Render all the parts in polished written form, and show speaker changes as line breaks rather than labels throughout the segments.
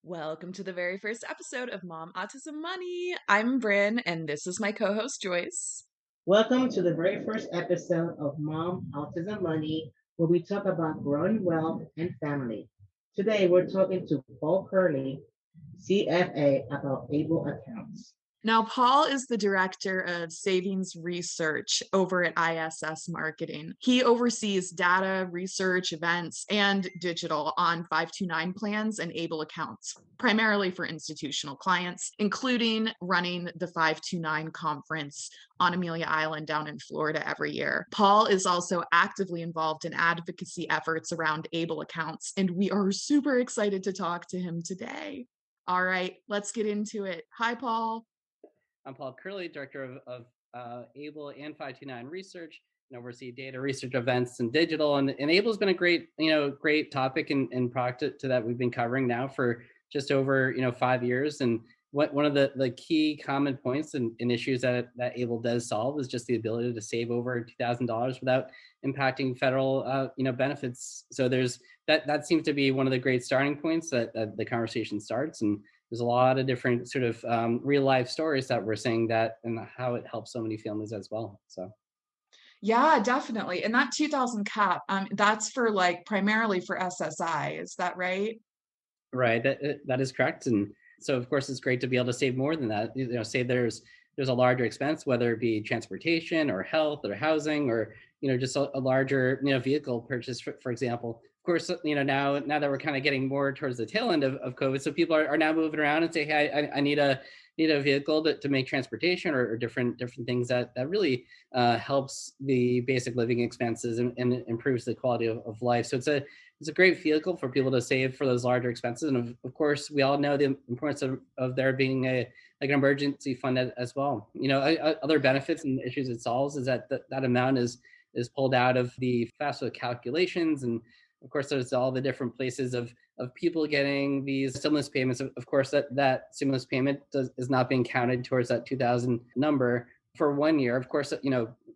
Welcome to the very first episode of Mom Autism Money. I'm Brynne, and this is my co-host Joyce.
Welcome to the very first episode of Mom Autism Money, where we talk about growing wealth and family. Today, we're talking to Paul Curley, CFA, about able accounts.
Now, Paul is the director of savings research over at ISS Marketing. He oversees data, research, events, and digital on 529 plans and able accounts, primarily for institutional clients, including running the 529 conference on Amelia Island down in Florida every year. Paul is also actively involved in advocacy efforts around able accounts, and we are super excited to talk to him today. All right, let's get into it. Hi, Paul.
I'm Paul Curley, Director of ABLE and 529 Research, and oversee data research events and digital. And ABLE has been a great topic and product to that we've been covering now for just over 5 years. And one of the key common points and issues that ABLE does solve is just the ability to save over $2,000 without impacting federal benefits. So there's that seems to be one of the great starting points that the conversation starts. And there's a lot of different sort of real life stories that we're saying that and how it helps so many families as well. So
Yeah, definitely. And that 2000 cap, that's for primarily for SSI. Is that right?
right, that is correct. And so of course it's great to be able to save more than that. Say there's a larger expense, whether it be transportation or health or housing or just a larger vehicle purchase, for example. Of course, now that we're kind of getting more towards the tail end of COVID, so people are now moving around and say, hey, I need a vehicle to make transportation or different things that really helps the basic living expenses and improves the quality of life. So it's a great vehicle for people to save for those larger expenses. And of course, we all know the importance of there being an emergency fund as well. Other benefits and issues it solves is that that amount is pulled out of the FAFSA calculations. And of course, there's all the different places of people getting these stimulus payments. Of course, that stimulus payment is not being counted towards that 2000 number for 1 year. Of course,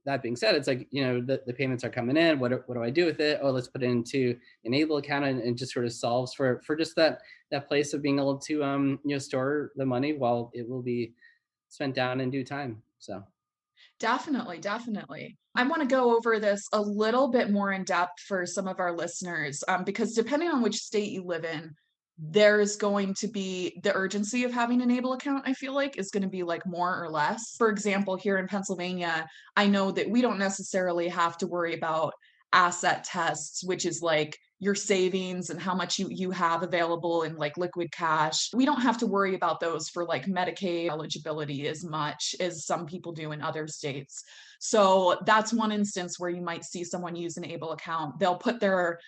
that being said, it's like, the payments are coming in. What do I do with it? Oh, let's put it into an ABLE account and just sort of solves for just that place of being able to, store the money while it will be spent down in due time. So.
Definitely, definitely. I want to go over this a little bit more in depth for some of our listeners, because depending on which state you live in, there's going to be the urgency of having an ABLE account, I feel like, is going to be more or less. For example, here in Pennsylvania, I know that we don't necessarily have to worry about asset tests, which is your savings and how much you have available in liquid cash. We don't have to worry about those for Medicaid eligibility as much as some people do in other states. So that's one instance where you might see someone use an ABLE account. They'll put their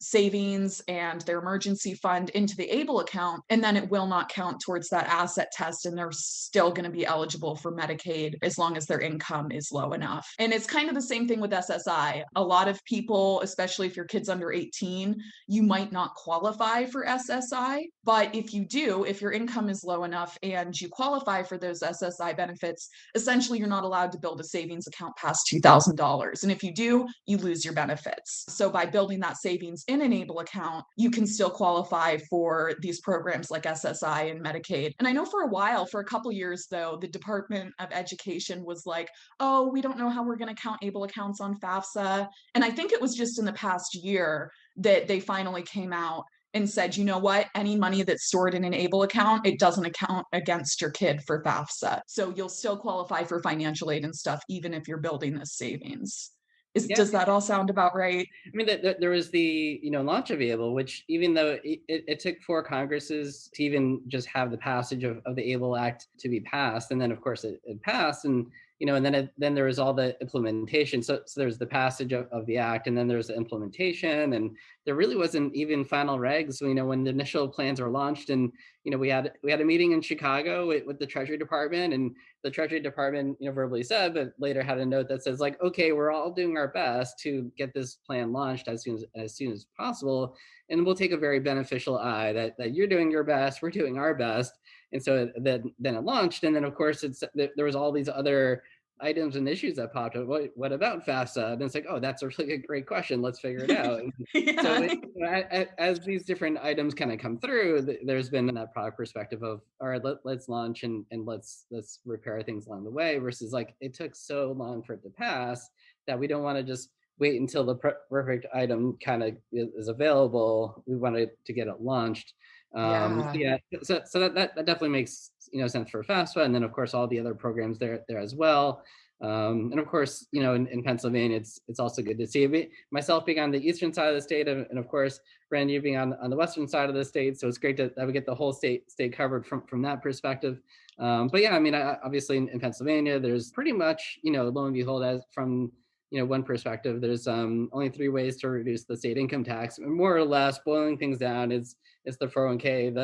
savings and their emergency fund into the ABLE account, and then it will not count towards that asset test, and they're still going to be eligible for Medicaid as long as their income is low enough. And it's kind of the same thing with SSI. A lot of people, especially if your kid's under 18, you might not qualify for SSI, but if you do, if your income is low enough and you qualify for those SSI benefits, essentially you're not allowed to build a savings account past $2,000. And if you do, you lose your benefits. So by building that savings in an ABLE account, you can still qualify for these programs like SSI and Medicaid. And I know for a while, for a couple years though, the Department of Education was like, oh, we don't know how we're going to count ABLE accounts on FAFSA. And I think it was just in the past year that they finally came out and said, you know what, any money that's stored in an ABLE account, it doesn't account against your kid for FAFSA. So you'll still qualify for financial aid and stuff, even if you're building this savings.
Yeah.
Does that all sound about right?
I mean, there was the launch of ABLE, which even though it took 4 Congresses to even just have the passage of the ABLE Act to be passed, and then of course it passed, and and then there was all the implementation. So there's the passage of the act, and then there's the implementation, and there really wasn't even final regs. When the initial plans were launched, and we had a meeting in Chicago with the Treasury Department, and the Treasury Department verbally said, but later had a note that says okay, we're all doing our best to get this plan launched as soon as possible, and we'll take a very beneficial eye that you're doing your best, we're doing our best. And so then it launched, and then of course there was all these other items and issues that popped up. What about FAFSA? And it's like, oh, that's a really great question. Let's figure it out. And so
Yeah.
as these different items kind of come through, there's been that product perspective of, all right, let's launch and let's repair things along the way, versus like it took so long for it to pass that we don't want to just wait until the perfect item kind of is available. We wanted to get it launched.
Yeah.
So that definitely makes sense for FAFSA, and then of course all the other programs there as well. And of course, in Pennsylvania, it's also good to see myself being on the eastern side of the state, and of course, Brynne, you being on the western side of the state. So it's great that we get the whole state covered from that perspective. But yeah, I mean, obviously in Pennsylvania, there's pretty much, lo and behold, as from one perspective, there's only 3 ways to reduce the state income tax. More or less, boiling things down, is the 401k,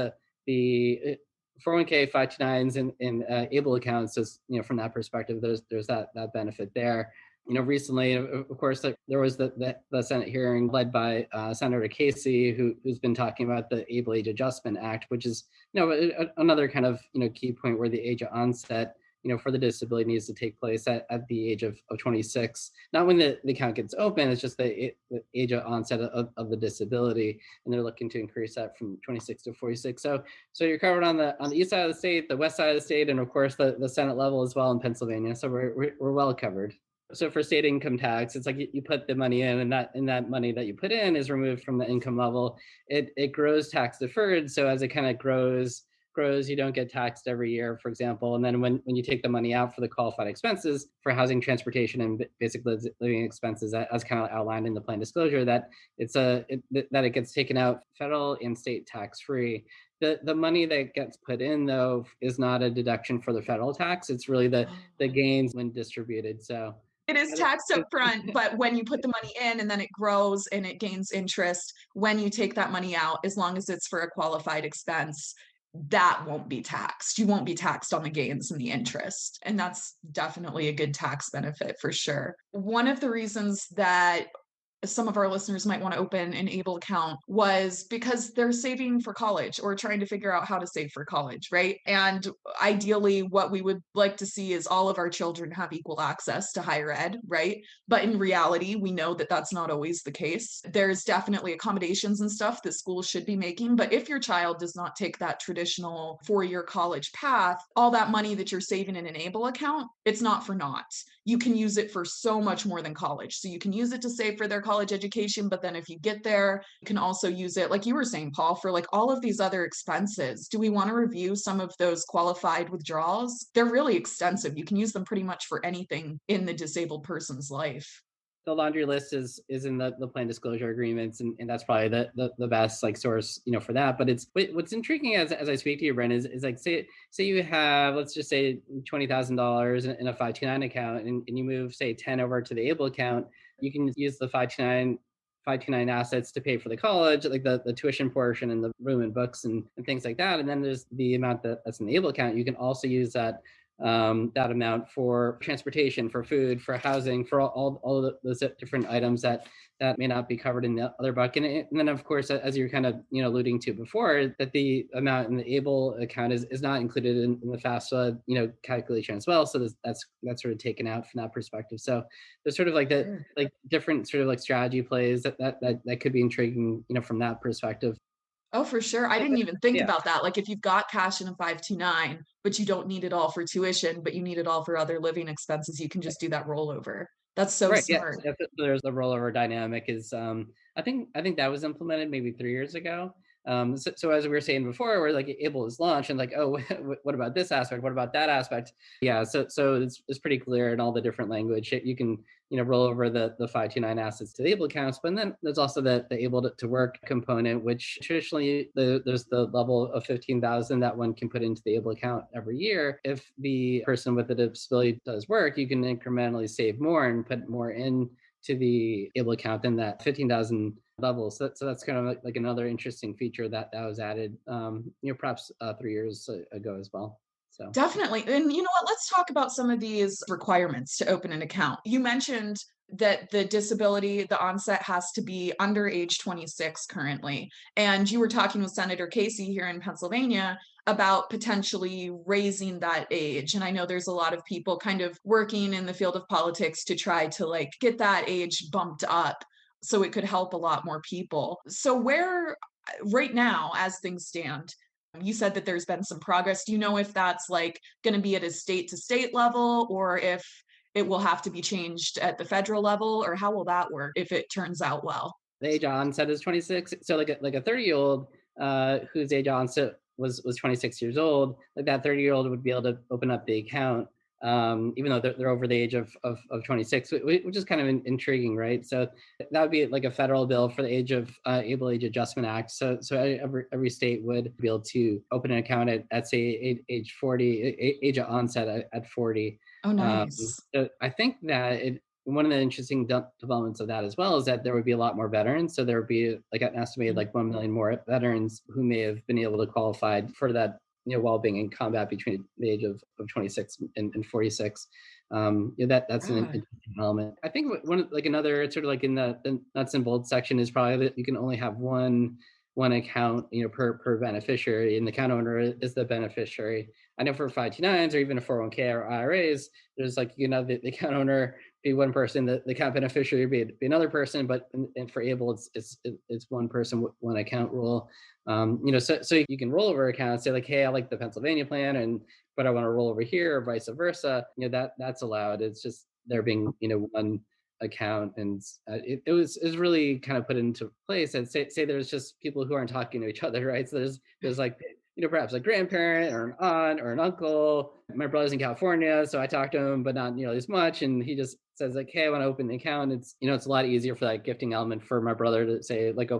the 401k, 529s, and able accounts. Is from that perspective, there's that benefit there. Recently, of course, there was the Senate hearing led by Senator Casey, who's been talking about the Able Age Adjustment Act, which is another kind of key point where the age of onset for the disability needs to take place at the age of 26, not when the account gets open. It's just the age of onset of the disability, and they're looking to increase that from 26 to 46. So you're covered on the east side of the state, the west side of the state, and of course the Senate level as well in Pennsylvania. So we're well covered. So for state income tax, it's like you put the money in, and that money that you put in is removed from the income level. It grows tax deferred. So as it kind of grows, you don't get taxed every year, for example. And then when you take the money out for the qualified expenses for housing, transportation, and basic living expenses, as kind of outlined in the plan disclosure, that it gets taken out federal and state tax free. The money that gets put in, though, is not a deduction for the federal tax. It's really the gains when distributed. So
it is taxed up front, but when you put the money in and then it grows and it gains interest, when you take that money out, as long as it's for a qualified expense, that won't be taxed. You won't be taxed on the gains and the interest. And that's definitely a good tax benefit for sure. One of the reasons that some of our listeners might want to open an ABLE account was because they're saving for college or trying to figure out how to save for college, right? And ideally, what we would like to see is all of our children have equal access to higher ed, right? But in reality, we know that that's not always the case. There's definitely accommodations and stuff that schools should be making. But if your child does not take that traditional 4-year college path, all that money that you're saving in an ABLE account, it's not for naught. You can use it for so much more than college. So you can use it to save for their college education, but then if you get there, you can also use it, like you were saying, Paul, for like all of these other expenses. Do we want to review some of those qualified withdrawals? They're really extensive. You can use them pretty much for anything in the disabled person's life.
The laundry list is in the plan disclosure agreements, and that's probably the best like source for that. But what's intriguing as I speak to you, Brynne, is like say you have, let's just say, $20,000 in a 529 account, and you move say 10 over to the ABLE account. You can use the 529 assets to pay for the college, like the tuition portion and the room and books and things like that. And then there's the amount that's in the ABLE account. You can also use that amount for transportation, for food, for housing, for all of those different items that may not be covered in the other bucket. And then, of course, as you're kind of alluding to before, that the amount in the ABLE account is not included in the FAFSA calculation as well. So that's sort of taken out from that perspective. So there's sort of like different sort of like strategy plays that could be intriguing from that perspective.
Oh, for sure. I didn't even think about that. Like if you've got cash in a 529, but you don't need it all for tuition, but you need it all for other living expenses, you can just do that rollover. That's so
right.
smart.
Yeah. There's the rollover dynamic is I think that was implemented maybe 3 years ago. So as we were saying before, we're like ABLE is launched and like, oh, what about this aspect? What about that aspect? Yeah. So it's pretty clear in all the different language. You can, roll over the 529 assets to the ABLE accounts, but then there's also the able to work component, which traditionally there's the level of 15,000 that one can put into the ABLE account every year. If the person with a disability does work, you can incrementally save more and put more in to the ABLE account than that 15,000 level. So that's kind of like another interesting feature that was added, perhaps 3 years ago as well. So
Definitely. And you know what? Let's talk about some of these requirements to open an account. You mentioned that the disability, the onset has to be under age 26 currently. And you were talking with Senator Casey here in Pennsylvania about potentially raising that age. And I know there's a lot of people kind of working in the field of politics to try to like get that age bumped up so it could help a lot more people. So where right now, as things stand, you said that there's been some progress. Do you know if that's like going to be at a state to state level, or if it will have to be changed at the federal level, or how will that work if it turns out well?
the age of onset is 26. So like a 30-year-old whose age of onset was 26 years old, like that 30-year-old would be able to open up the account, even though they're over the age of 26, which is kind of intriguing, right? So that would be like a federal bill for the Able Age Adjustment Act. So every state would be able to open an account at say age 40, age of onset at 40.
Oh, nice.
So I think that one of the interesting developments of that as well is that there would be a lot more veterans. So there would be like an estimated like 1 million more veterans who may have been able to qualify for that, while being in combat between the age of 26 and 46. That's an interesting element. I think another sort of like in the nuts and bolts section is probably that you can only have one account, per beneficiary, and the account owner is the beneficiary. I know for 529s or even a 401k or IRAs, there's like, the account owner be one person, the account beneficiary be another person, but and for Able, it's one person, one account rule. So you can roll over accounts, say like, hey, I like the Pennsylvania plan, but I want to roll over here, or vice versa. That's allowed. It's just there being, one account, and it was really kind of put into place. And say there's just people who aren't talking to each other, right? So there's like, perhaps a grandparent or an aunt or an uncle. My brother's in California, so I talk to him, but not nearly as much. And he just says like, hey, I want to open the account. It's, it's a lot easier for that gifting element for my brother to say like,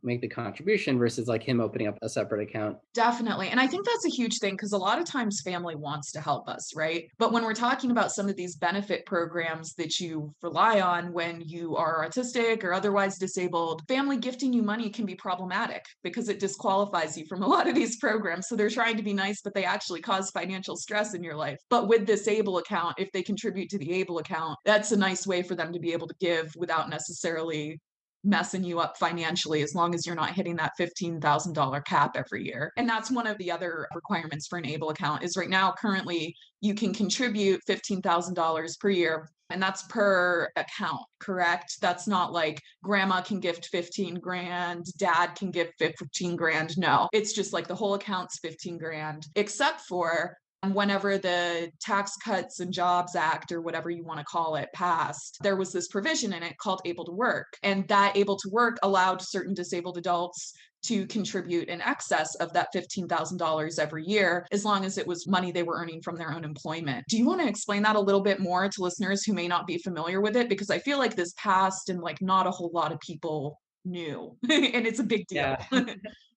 make the contribution versus like him opening up a separate account.
Definitely. And I think that's a huge thing because a lot of times family wants to help us, right? But when we're talking about some of these benefit programs that you rely on when you are autistic or otherwise disabled, family gifting you money can be problematic because it disqualifies you from a lot of these programs. So they're trying to be nice, but they actually cause financial stress in your life. But with this Able account, if they contribute to the Able account, that's a nice way for them to be able to give without necessarily messing you up financially, as long as you're not hitting that $15,000 cap every year. And that's one of the other requirements for an Able account is right now, currently, you can contribute $15,000 per year. And that's per account, correct? That's not like grandma can gift 15 grand, dad can gift 15 grand. No, it's just like the whole account's 15 grand, except for whenever the Tax Cuts and Jobs Act, or whatever you want to call it, passed, there was this provision in it called Able to Work. And that Able to Work allowed certain disabled adults to contribute in excess of that $15,000 every year, as long as it was money they were earning from their own employment. Do you want to explain that a little bit more to listeners who may not be familiar with it? Because I feel like this passed and like not a whole lot of people knew, and it's a big deal.
Yeah.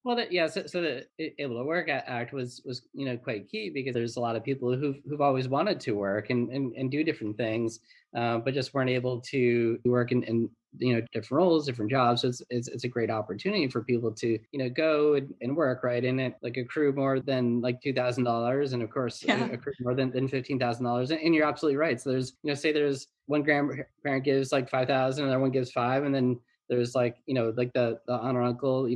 Well, so the Able to Work Act was quite key because there's a lot of people who've always wanted to work and do different things, but just weren't able to work in different roles, different jobs. So it's a great opportunity for people to go and work, right, and it like accrue more than like $2,000, and of course accrue more than $15,000. And you're absolutely right. So there's say there's one grandparent gives like 5,000, another one gives 5, and then there's like, like the aunt or uncle,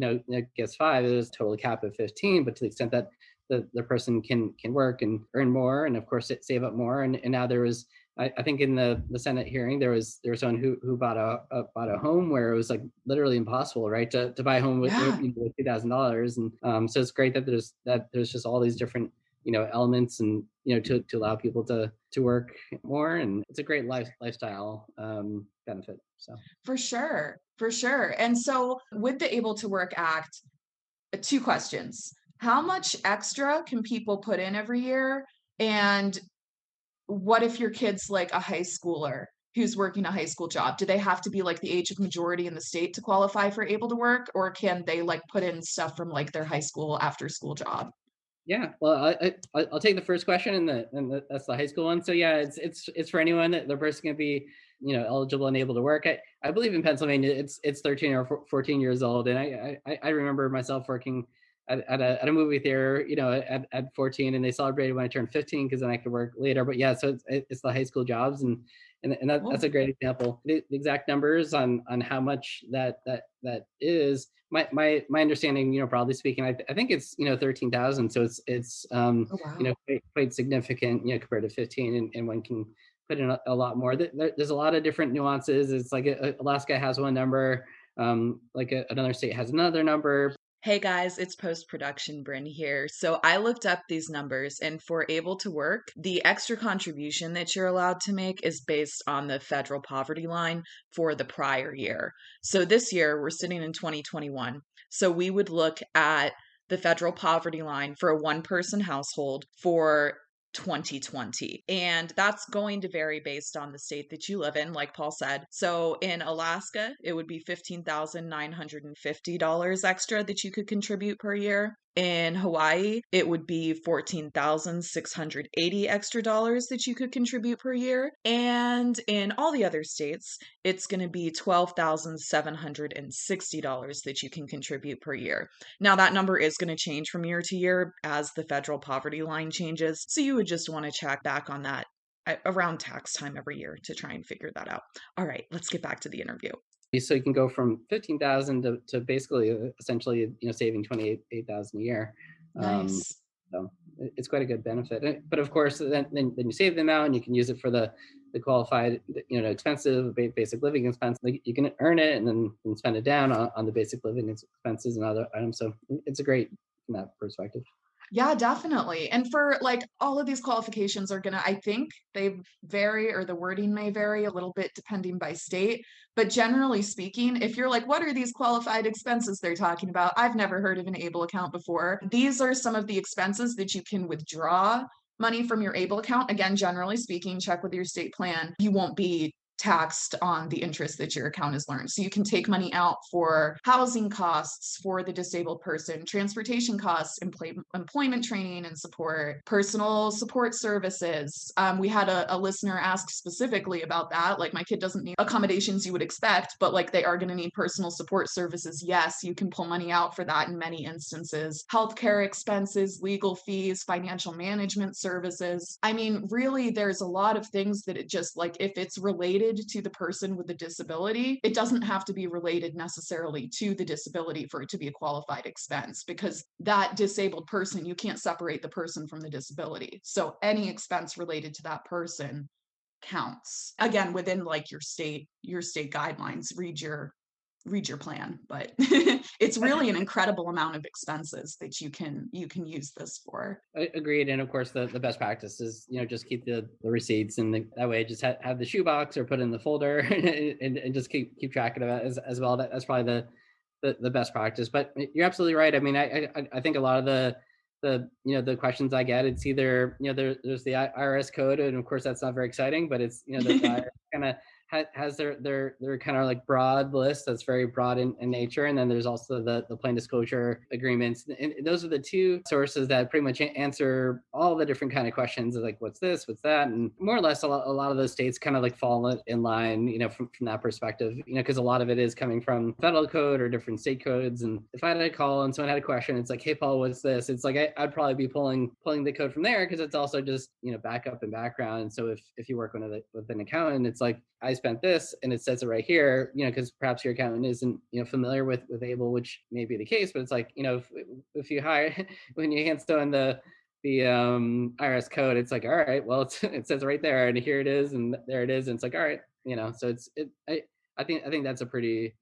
gets 5, there's a total cap of 15, but to the extent that the person can work and earn more, and of course save up more. And now there was, I think in the Senate hearing, there was someone who bought a home where it was like literally impossible, right, to buy a home with $2,000. And so it's great that there's just all these different elements, and to allow people to work more, and it's a great lifestyle benefit. So
for sure. And so with the Able to Work Act, 2 questions: how much extra can people put in every year, and what if your kid's like a high schooler who's working a high school job? Do they have to be like the age of majority in the state to qualify for Able to Work, or can they like put in stuff from like their high school after school job?
Yeah, well, I'll take the first question, and that's the high school one. So yeah, it's for anyone that the person can be eligible and able to work. I believe in Pennsylvania it's 13 or 14 years old, and I remember myself working at a movie theater, at 14, and they celebrated when I turned 15 because then I could work later. But yeah, so it's the high school jobs, and that's a great example. The exact numbers on how much that is. My understanding, broadly speaking, I think it's 13,000. So it's
Oh, wow.
quite significant, compared to 15, and one can put in a lot more. There's a lot of different nuances. It's like Alaska has one number, like another state has another number.
Hey guys, it's post-production Brynne here. So I looked up these numbers, and for able to work, the extra contribution that you're allowed to make is based on the federal poverty line for the prior year. So this year we're sitting in 2021. So we would look at the federal poverty line for a one-person household for 2020. And that's going to vary based on the state that you live in, like Paul said. So in Alaska, it would be $15,950 extra that you could contribute per year. In Hawaii, it would be $14,680 extra dollars that you could contribute per year. And in all the other states, it's going to be $12,760 that you can contribute per year. Now, that number is going to change from year to year as the federal poverty line changes. So you would just want to check back on that around tax time every year to try and figure that out. All right, let's get back to the interview.
So you can go from 15,000 to basically essentially saving 28,000 a year.
Nice.
So it's quite a good benefit. But of course, then you save them out and you can use it for the qualified, expensive basic living expense. Like you can earn it and then spend it down on the basic living expenses and other items. So it's a great from that perspective.
Yeah, definitely. And for like all of these qualifications are gonna, I think they vary, or the wording may vary a little bit depending by state. But generally speaking, if you're like, what are these qualified expenses they're talking about? I've never heard of an ABLE account before. These are some of the expenses that you can withdraw money from your ABLE account. Again, generally speaking, check with your state plan. You won't be taxed on the interest that your account has learned. So you can take money out for housing costs for the disabled person, transportation costs, employment training and support, personal support services. We had a listener ask specifically about that. Like, my kid doesn't need accommodations you would expect, but like they are going to need personal support services. Yes, you can pull money out for that in many instances. Healthcare expenses, legal fees, financial management services. I mean, really, there's a lot of things that it just like, if it's related to the person with the disability, it doesn't have to be related necessarily to the disability for it to be a qualified expense, because that disabled person, you can't separate the person from the disability. So any expense related to that person counts. Again, within like your state guidelines, read your plan, but it's really an incredible amount of expenses that you can use this for.
Agreed. And of course, the best practice is, just keep the receipts, and that way just have the shoebox or put in the folder and just keep track of it as well. That's probably the best practice. But you're absolutely right. I mean, I think a lot of the questions I get, it's either, there's the IRS code, and of course that's not very exciting, but it's, the IRS kind of has their kind of like broad list that's very broad in nature. And then there's also the plain disclosure agreements. And those are the two sources that pretty much answer all the different kind of questions of like, what's this, what's that? And more or less, a lot of those states kind of like fall in line, from that perspective, because a lot of it is coming from federal code or different state codes. And if I had a call and someone had a question, it's like, hey, Paul, what's this? It's like, I'd probably be pulling the code from there, because it's also just, backup and background. And so if you work with an accountant, it's like, I spent this and it says it right here, because perhaps your accountant isn't, familiar with ABLE, which may be the case, but it's like, if you hire, when you hand someone the IRS code, it's like, all right, well, it says right there, and here it is, and there it is. And it's like, all right, so I think that's a pretty,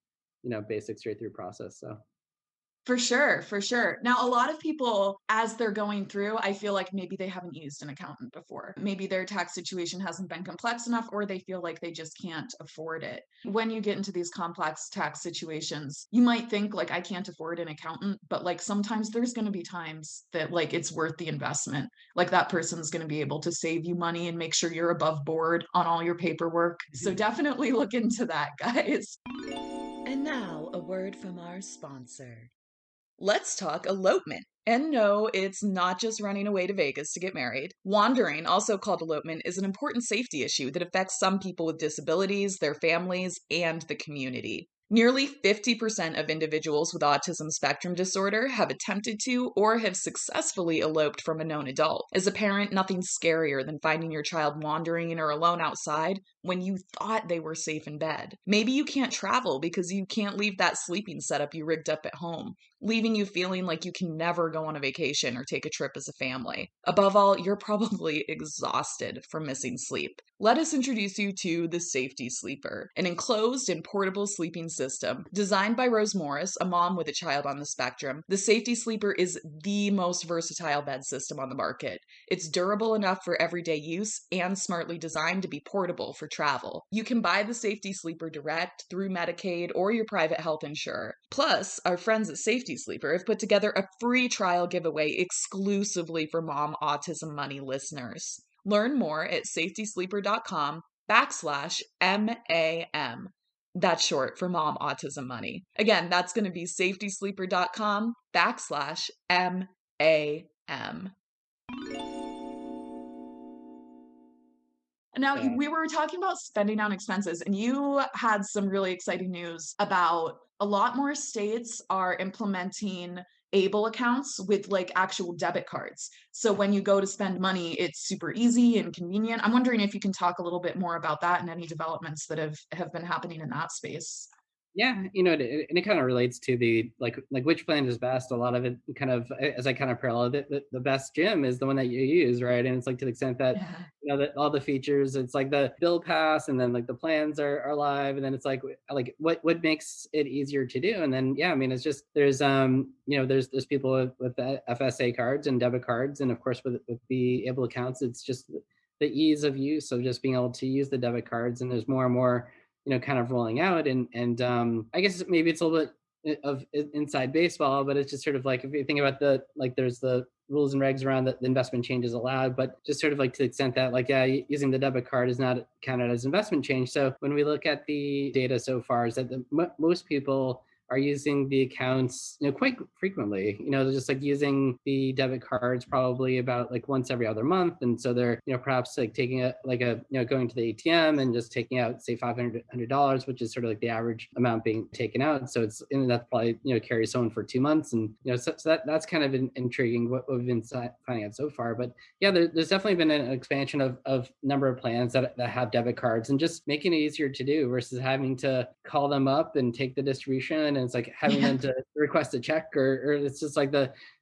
basic straight through process. So.
For sure, for sure. Now, a lot of people, as they're going through, I feel like maybe they haven't used an accountant before. Maybe their tax situation hasn't been complex enough, or they feel like they just can't afford it. When you get into these complex tax situations, you might think like, I can't afford an accountant, but like sometimes there's going to be times that like it's worth the investment. Like that person's going to be able to save you money and make sure you're above board on all your paperwork. So definitely look into that, guys. And now a word from our sponsor. Let's talk elopement. And no, it's not just running away to Vegas to get married. Wandering, also called elopement, is an important safety issue that affects some people with disabilities, their families, and the community. Nearly 50% of individuals with autism spectrum disorder have attempted to or have successfully eloped from a known adult. As a parent, nothing's scarier than finding your child wandering or alone outside when you thought they were safe in bed. Maybe you can't travel because you can't leave that sleeping setup you rigged up at home, leaving you feeling like you can never go on a vacation or take a trip as a family. Above all, you're probably exhausted from missing sleep. Let us introduce you to the Safety Sleeper, an enclosed and portable sleeping system. Designed by Rose Morris, a mom with a child on the spectrum, the Safety Sleeper is the most versatile bed system on the market. It's durable enough for everyday use and smartly designed to be portable for travel. You can buy the Safety Sleeper direct through Medicaid or your private health insurer. Plus, our friends at Safety Sleeper have put together a free trial giveaway exclusively for Mom Autism Money listeners. Learn more at safetysleeper.com/MAM. That's short for Mom Autism Money. Again, that's going to be safetysleeper.com/MAM. Now,
Yeah.
we were talking about spending on expenses, and you had some really exciting news about a lot more states are implementing able accounts with like actual debit cards. So when you go to spend money, it's super easy and convenient. I'm wondering if you can talk a little bit more about that and any developments that have been happening in that space.
Yeah, and it kind of relates to the like which plan is best. A lot of it kind of, as I kind of parallel it, the best gym is the one that you use, right? And it's like to the extent that
Yeah.
that all the features, it's like the bill pass, and then like the plans are live, and then it's like what makes it easier to do, and then yeah, I mean it's just there's there's people with the FSA cards and debit cards, and of course with the able accounts, it's just the ease of use of just being able to use the debit cards, and there's more and more kind of rolling out. And I guess maybe it's a little bit of inside baseball, but it's just sort of like, if you think about there's the rules and regs around the investment changes allowed, but just sort of like to the extent that using the debit card is not counted as investment change. So when we look at the data so far, is that most people are using the accounts, quite frequently. They're just like using the debit cards probably about like once every other month. And so they're, perhaps like taking going to the ATM and just taking out, say, $500, which is sort of like the average amount being taken out. So and that's probably, carry someone for 2 months. And, so that's kind of intriguing what we've been finding out so far. But yeah, there's definitely been an expansion of number of plans that have debit cards, and just making it easier to do versus having to call them up and take the distribution. And it's like having them to request a check, or it's just like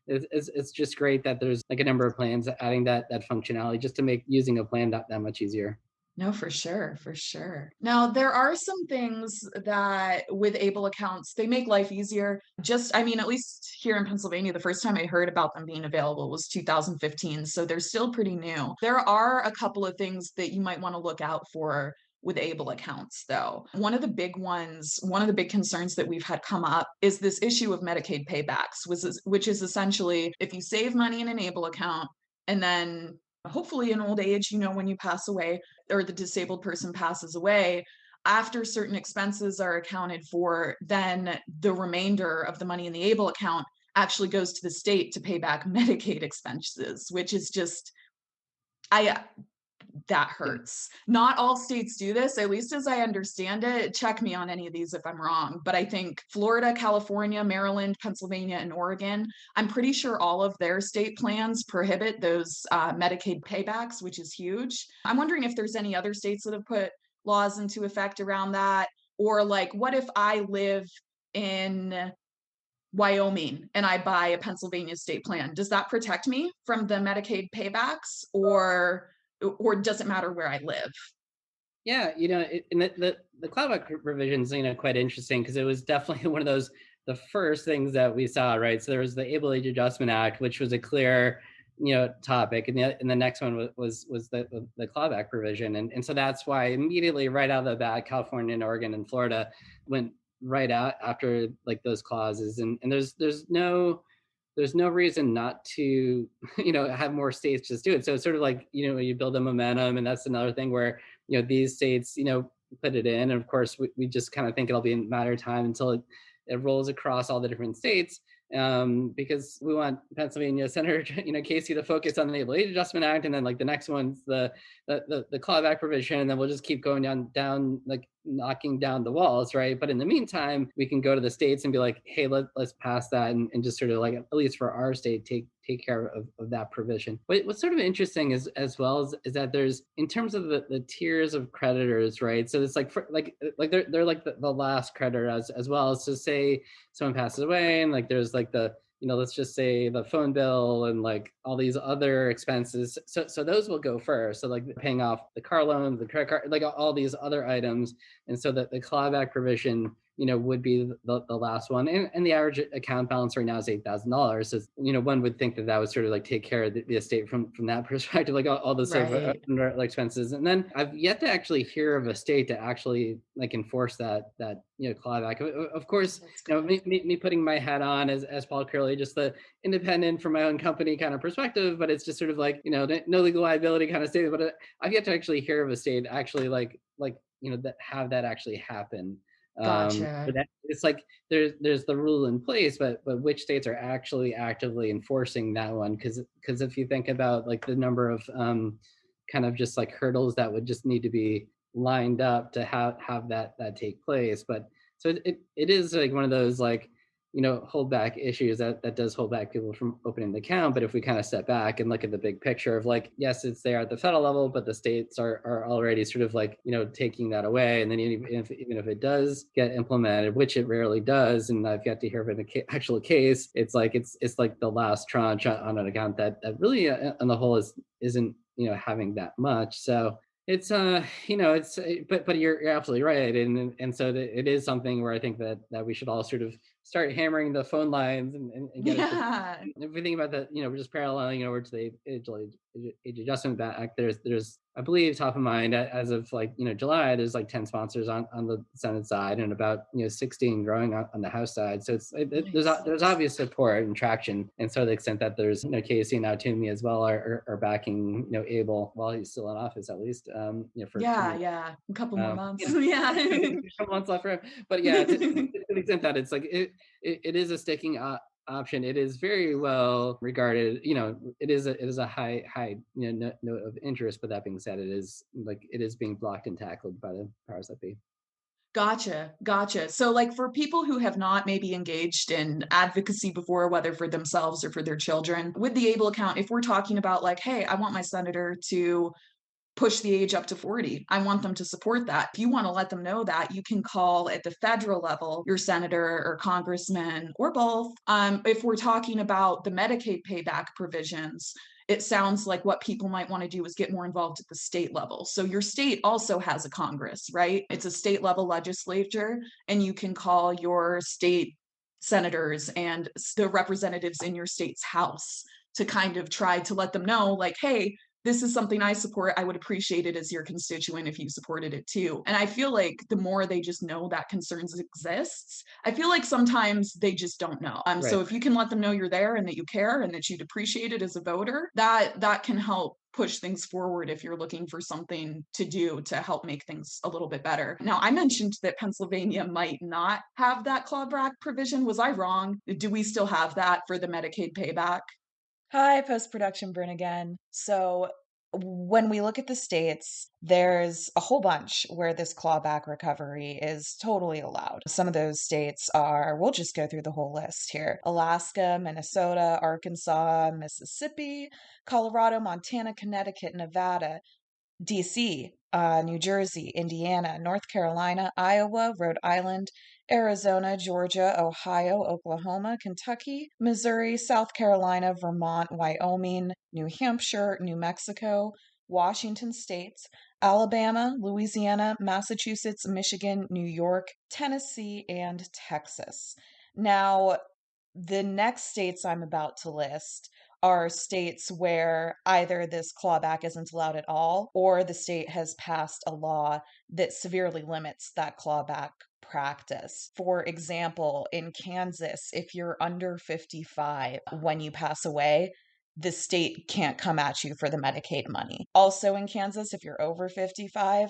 it's just great that there's like a number of plans adding that functionality just to make using a plan that much easier.
No, for sure, for sure. Now, there are some things that with able accounts, they make life easier. Just, I mean, at least here in Pennsylvania, the first time I heard about them being available was 2015. So they're still pretty new. There are a couple of things that you might want to look out for with able accounts, though. One of the big concerns that we've had come up is this issue of Medicaid paybacks, which is essentially if you save money in an able account and then hopefully in old age, when you pass away or the disabled person passes away, after certain expenses are accounted for, then the remainder of the money in the able account actually goes to the state to pay back Medicaid expenses, which is just, that hurts. Not all states do this, at least as I understand it. Check me on any of these if I'm wrong, but I think Florida, California, Maryland, Pennsylvania, and Oregon, I'm pretty sure all of their state plans prohibit those Medicaid paybacks, which is huge. I'm wondering if there's any other states that have put laws into effect around that, or like, what if I live in Wyoming and I buy a Pennsylvania state plan? Does that protect me from the Medicaid paybacks, or does it matter where I live?
Yeah, and the clawback provisions, quite interesting, because it was definitely one of the first things that we saw, right? So there was the Able Age Adjustment Act, which was a clear, topic, and the next one was the clawback provision, and so that's why immediately right out of the bat, California and Oregon and Florida went right out after like those clauses, and there's no reason not to have more states just do it. So it's sort of like you build a momentum, and that's another thing where these states put it in, and of course we just kind of think it'll be a matter of time until it rolls across all the different states, because we want Pennsylvania Senator Casey to focus on the Able Age Adjustment Act, and then like the next one's the clawback provision, and then we'll just keep going down like knocking down the walls, right? But in the meantime, we can go to the states and be like, hey, let's pass that, and just sort of like, at least for our state, take care of that provision. But what's sort of interesting is, as well, is that there's, in terms of the tiers of creditors, right? So it's like, they're like the last creditor, as well as to say someone passes away, and like there's like the, let's just say the phone bill and like all these other expenses. So those will go first. So like paying off the car loan, the credit card, like all these other items. And so that the clawback provision, would be the last one. And the average account balance right now is $8,000. So, one would think that would sort of like take care of the estate from that perspective, like all the sort of under expenses. And then I've yet to actually hear of a state to actually like enforce that clawback. Of course, me putting my hat on as Paul Curley, just the independent from my own company kind of perspective, but it's just sort of like, no legal liability kind of state. But I've yet to actually hear of a state actually like that have that actually happen.
Gotcha.
But it's like there's the rule in place, but which states are actually actively enforcing that one? Because if you think about like the number of kind of just like hurdles that would just need to be lined up to have that take place. But so it is like one of those like hold back issues that does hold back people from opening the account. But if we kind of step back and look at the big picture of like, yes, it's there at the federal level, but the states are already sort of like taking that away. And then even if it does get implemented, which it rarely does, and I've yet to hear of an actual case, it's like the last tranche on an account that really on the whole isn't having that much. So it's but you're absolutely right, and so it is something where I think that we should all sort of start hammering the phone lines and get it. If we think about that, we're just paralleling over to the age adjustment act. There's I believe top of mind as of like July, there's like 10 sponsors on the Senate side and about 16 growing on the House side. So there's obvious support and traction, and so to the extent that there's Casey and now Toomey as well are backing Abel while he's still in office, at least for
a couple more months. A
couple months left for him. But yeah, to the extent that it's like it is a sticking option. It is very well regarded. It is a high note of interest. But that being said, it is being blocked and tackled by the powers that be.
Gotcha. So like for people who have not maybe engaged in advocacy before, whether for themselves or for their children, with the ABLE account, if we're talking about like, hey, I want my senator to push the age up to 40. I want them to support that. If you want to let them know that, you can call at the federal level your senator or congressman or both. If we're talking about the Medicaid payback provisions, it sounds like what people might want to do is get more involved at the state level. So your state also has a Congress, right? It's a state level legislature, and you can call your state senators and the representatives in your state's House to kind of try to let them know, like, hey, this is something I support. I would appreciate it as your constituent if you supported it too. And I feel like the more they just know that concerns exists, I feel like sometimes they just don't know.
Right.
So if you can let them know you're there and that you care and that you'd appreciate it as a voter, that can help push things forward if you're looking for something to do to help make things a little bit better. Now, I mentioned that Pennsylvania might not have that clawback provision. Was I wrong? Do we still have that for the Medicaid payback?
Hi, post-production Brynne again. So when we look at the states, there's a whole bunch where this clawback recovery is totally allowed. Some of those states are, we'll just go through the whole list here: Alaska, Minnesota, Arkansas, Mississippi, Colorado, Montana, Connecticut, Nevada, DC, New Jersey, Indiana, North Carolina, Iowa, Rhode Island, Arizona, Georgia, Ohio, Oklahoma, Kentucky, Missouri, South Carolina, Vermont, Wyoming, New Hampshire, New Mexico, Washington State, Alabama, Louisiana, Massachusetts, Michigan, New York, Tennessee, and Texas. Now, the next states I'm about to list are states where either this clawback isn't allowed at all, or the state has passed a law that severely limits that clawback practice. For example, in Kansas, if you're under 55 when you pass away, the state can't come at you for the Medicaid money. Also in Kansas, if you're over 55,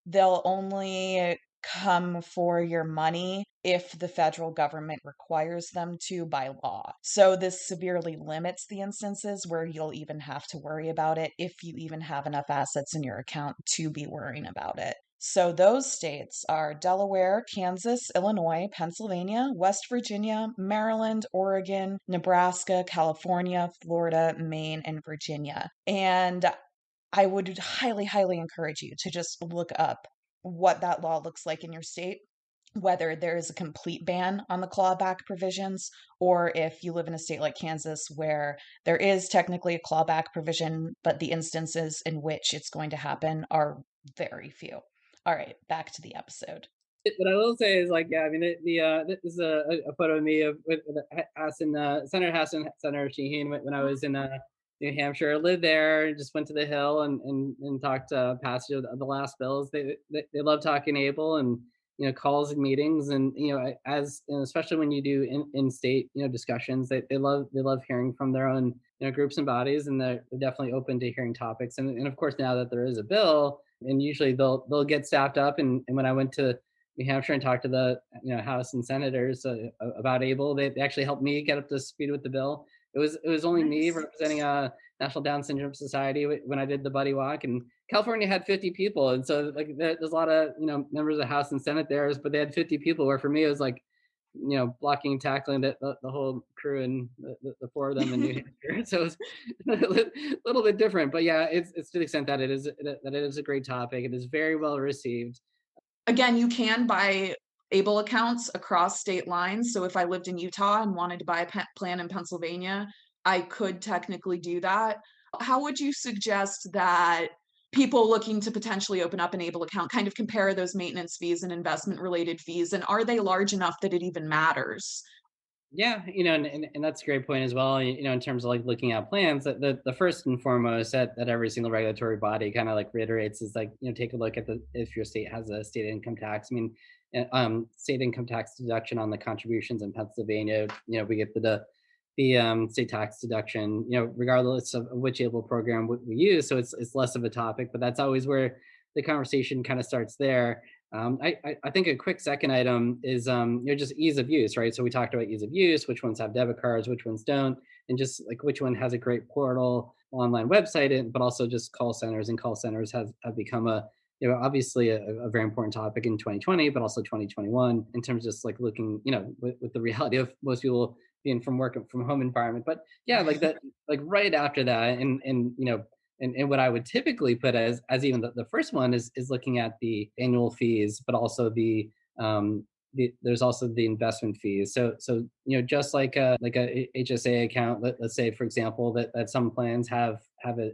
they'll only come for your money if the federal government requires them to by law. So this severely limits the instances where you'll even have to worry about it if you even have enough assets in your account to be worrying about it. So those states are Delaware, Kansas, Illinois, Pennsylvania, West Virginia, Maryland, Oregon, Nebraska, California, Florida, Maine, and Virginia. And I would highly, highly encourage you to just look up what that law looks like in your state, whether there is a complete ban on the clawback provisions, or if you live in a state like Kansas where there is technically a clawback provision, but the instances in which it's going to happen are very few. All right, back to the episode.
What I will say is, like, yeah, I mean, this is a photo of me with Hassan, Senator Shaheen when I was in New Hampshire. I lived there, just went to the Hill and talked passage of the last bills. They love talking able and calls and meetings, and as especially when you do in state discussions, they love hearing from their own groups and bodies, and they're definitely open to hearing topics. And of course, now that there is a bill, and usually they'll get staffed up. And when I went to New Hampshire and talked to the House and senators about ABLE, they actually helped me get up to speed with the bill. It was only me representing a National Down Syndrome Society when I did the Buddy Walk, and California had 50 people, and so like there's a lot of members of House and Senate there, but they had 50 people. Where for me it was like blocking and tackling the whole crew and the four of them in New Hampshire. So it's a little bit different, but yeah, it's to the extent that it is a great topic. It is very well received.
Again, you can buy ABLE accounts across state lines. So if I lived in Utah and wanted to buy a plan in Pennsylvania, I could technically do that. How would you suggest that people looking to potentially open up an ABLE account kind of compare those maintenance fees and investment related fees? And are they large enough that it even matters?
Yeah, and that's a great point as well. In terms of like looking at plans, that the first and foremost that every single regulatory body kind of like reiterates is like take a look at if your state has a state income tax. I mean, state income tax deduction on the contributions in Pennsylvania. We get the state tax deduction. Regardless of which ABLE program we use, so it's less of a topic, but that's always where the conversation kind of starts there. I think a quick second item is just ease of use, right? So we talked about ease of use, which ones have debit cards, which ones don't, and just like which one has a great portal, online website, but also just call centers. And call centers have become obviously a very important topic in 2020, but also 2021 in terms of just like looking, with the reality of most people being from work from home environment. But yeah, like that, like right after that, and what I would typically put as even the first one is looking at the annual fees, but also there's also the investment fees. So just like a HSA account, let's say for example that some plans have a,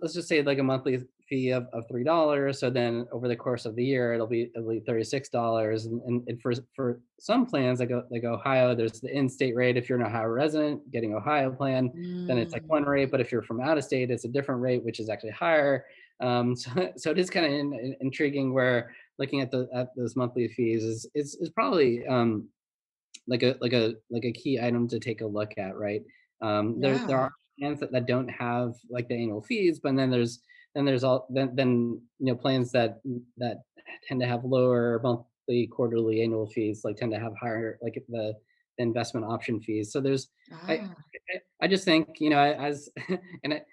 let's just say like a monthly fee of $3. So then over the course of the year it'll be $36. And for some plans like Ohio, there's the in-state rate. If you're an Ohio resident getting Ohio plan, then it's like one rate, but if you're from out of state, it's a different rate, which is actually higher. So it is kind of intriguing where looking at those monthly fees is probably like a key item to take a look at, right? There are plans that don't have like the annual fees, but then there's plans that tend to have lower monthly, quarterly, annual fees, like tend to have higher like the investment option fees. So there's I just think as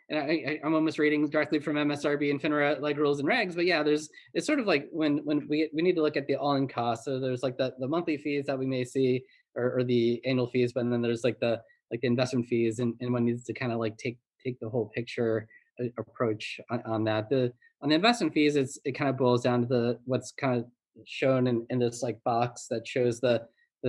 I'm almost reading directly from MSRB and FINRA like rules and regs, but yeah, it's sort of like when we need to look at the all-in cost. So there's like the monthly fees that we may see or the annual fees, but then there's like the investment fees, and one needs to kind of like take the whole picture approach on that. On the investment fees, it kind of boils down to what's kind of shown in this like box that shows the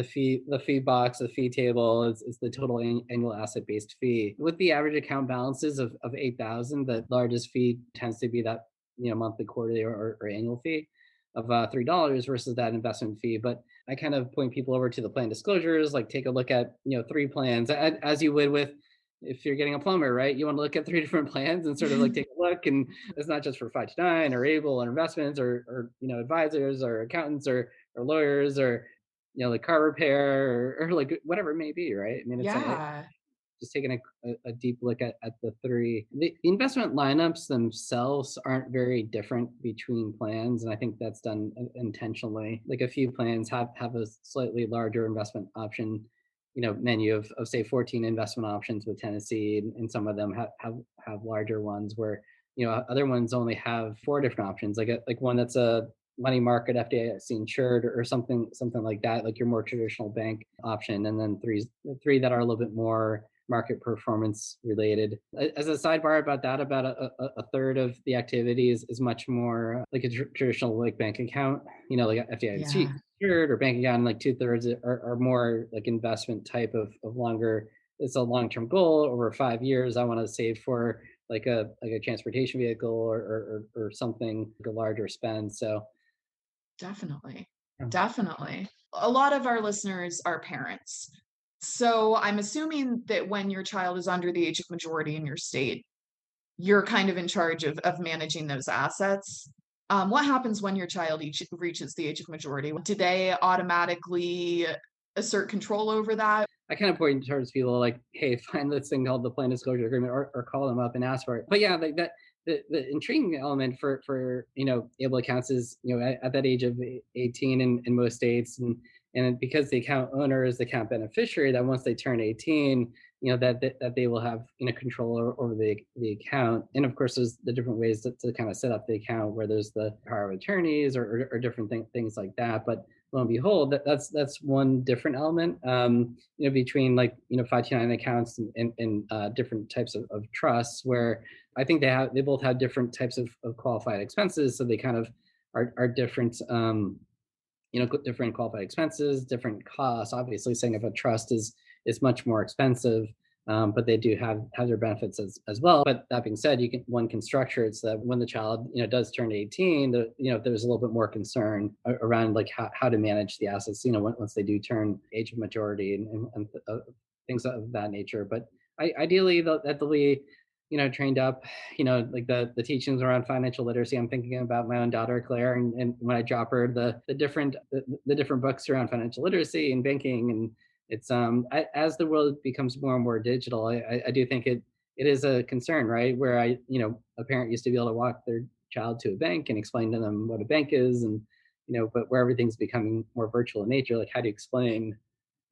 fee box, the fee table is the total annual asset-based fee. With the average account balances of 8,000, the largest fee tends to be that monthly, quarterly, or annual fee of $3 versus that investment fee. But I kind of point people over to the plan disclosures, like take a look at 3 plans as you would with if you're getting a plumber, right? You want to look at 3 different plans and sort of like take a look, and it's not just for 529 or ABLE or investments or advisors or accountants or lawyers or like car repair or like whatever it may be, right? I mean, it's just taking a deep look at the 3. The investment lineups themselves aren't very different between plans, and I think that's done intentionally. Like a few plans have a slightly larger investment option menu of say 14 investment options with Tennessee, and some of them have larger ones where other ones only have 4 different options, like one that's a money market FDIC insured or something like that, like your more traditional bank option, and then three that are a little bit more market performance related. As a sidebar about that, about a third of the activities is much more like a traditional like bank account, like FDIC
Yeah,
insured or bank account, and like 2/3 are more like investment type of longer. It's a long-term goal over 5 years. I want to save for like a transportation vehicle or something like a larger spend. So
definitely.
yeah.
Definitely. A lot of our listeners are parents. So I'm assuming that when your child is under the age of majority in your state, you're kind of in charge of managing those assets. What happens when your child reaches the age of majority? Do they automatically assert control over that?
I kind of point towards people like, hey, find this thing called the plan disclosure agreement, or call them up and ask for it. But yeah, like that, the intriguing element for able accounts is at that age of 18 in most states, and because the account owner is the account beneficiary, that once they turn 18, that they will have control over the account. And of course, there's the different ways to kind of set up the account, where there's the power of attorneys or different things like that. But lo and behold, that's one different element, between 529 accounts and different types of trusts, where I think they both have different types of qualified expenses. So they kind of are different, different qualified expenses, different costs. Obviously, setting up a trust is much more expensive, but they do have their benefits as well. But that being said, one can structure it so that when the child does turn 18, there's a little bit more concern around like how to manage the assets, once they do turn age of majority and things of that nature. But ideally, they'll be trained up, like the teachings around financial literacy. I'm thinking about my own daughter, Claire, and when I drop her the different books around financial literacy and banking, and it's as the world becomes more and more digital, I do think it is a concern, right? Where a parent used to be able to walk their child to a bank and explain to them what a bank is, and but where everything's becoming more virtual in nature, like how do you explain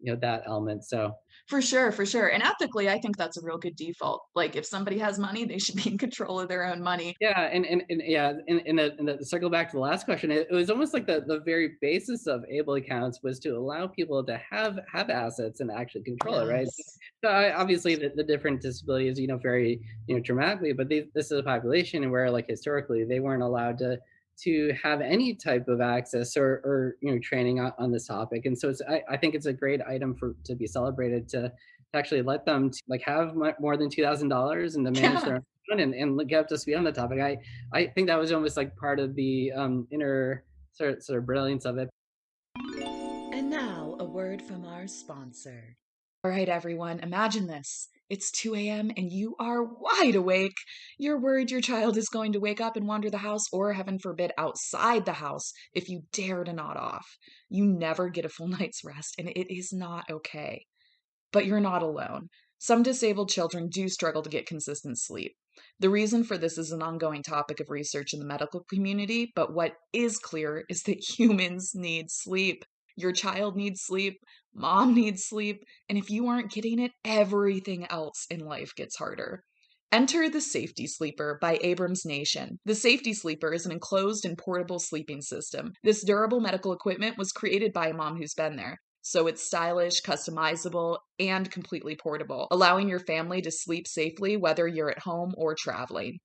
that element? So
For sure, for sure. And ethically, I think that's a real good default. Like if somebody has money, they should be in control of their own money.
yeah, and yeah, and the circle back to the last question, it was almost like the very basis of able accounts was to allow people to have assets and actually control it, right?
Yes.
So obviously the different disabilities, vary, dramatically, but this is a population where like historically they weren't allowed to have any type of access or training on this topic. And so I think it's a great item to be celebrated, to actually let them like have more than $2,000 and to manage
Yeah.
their own and get up to speed on the topic. I think that was almost like part of the inner sort of brilliance of it.
And now, a word from our sponsor.
All right, everyone, imagine this. It's 2 a.m. and you are wide awake. You're worried your child is going to wake up and wander the house, or heaven forbid, outside the house if you dare to nod off. You never get a full night's rest, and it is not okay. But you're not alone. Some disabled children do struggle to get consistent sleep. The reason for this is an ongoing topic of research in the medical community, but what is clear is that humans need sleep. Your child needs sleep, mom needs sleep, and if you aren't getting it, everything else in life gets harder. Enter the Safety Sleeper by Abrams Nation. The Safety Sleeper is an enclosed and portable sleeping system. This durable medical equipment was created by a mom who's been there. So it's stylish, customizable, and completely portable, allowing your family to sleep safely whether you're at home or traveling.